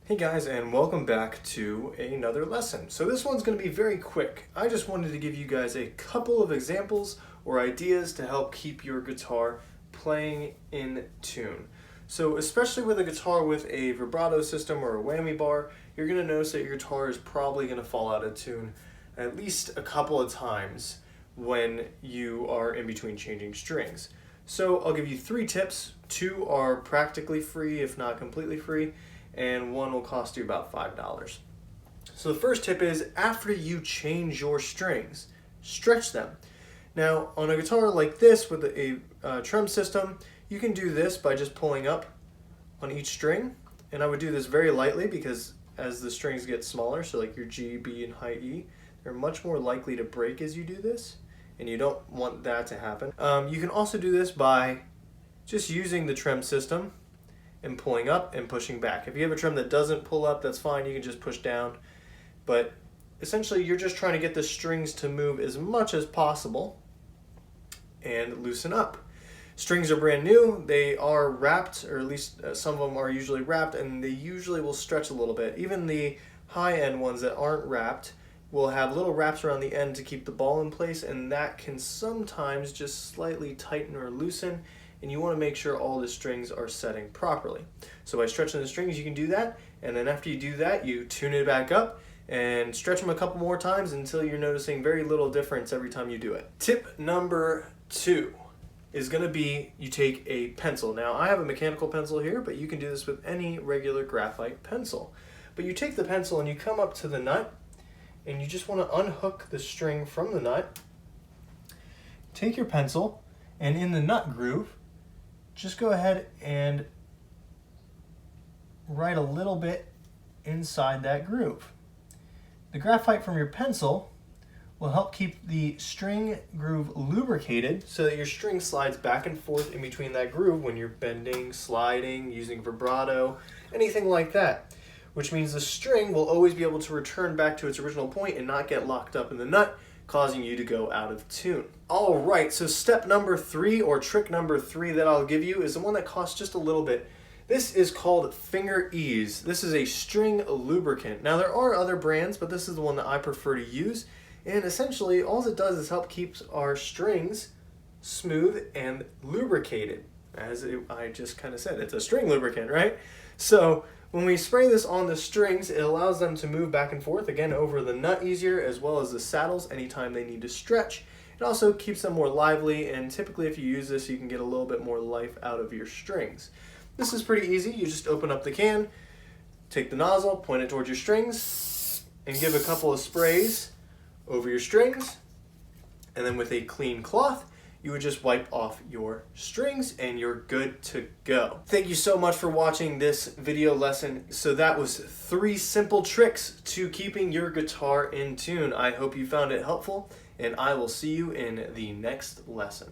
Hey guys, and welcome back to another lesson. So this one's going to be very quick. I just wanted to give you guys a couple of examples or ideas to help keep your guitar playing in tune. So especially with a guitar with a vibrato system or a whammy bar, you're going to notice that your guitar is probably going to fall out of tune at least a couple of times when you are in between changing strings. So I'll give you 3 tips. 2 are practically free, if not completely free, and 1 will cost you about $5. So the first tip is, after you change your strings, stretch them. Now on a guitar like this with a trem system, you can do this by just pulling up on each string, and I would do this very lightly because as the strings get smaller, so like your G, B, and high E, they're much more likely to break as you do this, and you don't want that to happen. You can also do this by just using the trem system and pulling up and pushing back. If you have a trem that doesn't pull up, that's fine, you can just push down. But essentially you're just trying to get the strings to move as much as possible and loosen up. Strings are brand new, they are wrapped, or at least some of them are usually wrapped, and they usually will stretch a little bit. Even the high-end ones that aren't wrapped will have little wraps around the end to keep the ball in place, and that can sometimes just slightly tighten or loosen, and you want to make sure all the strings are setting properly. So by stretching the strings, you can do that, and then after you do that, you tune it back up and stretch them a couple more times until you're noticing very little difference every time you do it. Tip number 2 is going to be, you take a pencil. Now I have a mechanical pencil here, but you can do this with any regular graphite pencil. But you take the pencil and you come up to the nut, and you just want to unhook the string from the nut. Take your pencil, and in the nut groove, just go ahead and write a little bit inside that groove. The graphite from your pencil will help keep the string groove lubricated so that your string slides back and forth in between that groove when you're bending, sliding, using vibrato, anything like that. Which means the string will always be able to return back to its original point and not get locked up in the nut, causing you to go out of tune. Alright, so step number 3, or trick number 3 that I'll give you, is the one that costs just a little bit. This is called Finger Ease. This is a string lubricant. Now there are other brands, but this is the one that I prefer to use, and essentially all it does is help keep our strings smooth and lubricated. I just kind of said, it's a string lubricant, right? So when we spray this on the strings, it allows them to move back and forth, again, over the nut easier, as well as the saddles anytime they need to stretch. It also keeps them more lively, and typically if you use this, you can get a little bit more life out of your strings. This is pretty easy. You just open up the can, take the nozzle, point it towards your strings, and give a couple of sprays over your strings. And then with a clean cloth, you would just wipe off your strings and you're good to go. Thank you so much for watching this video lesson. So that was 3 simple tricks to keeping your guitar in tune. I hope you found it helpful, and I will see you in the next lesson.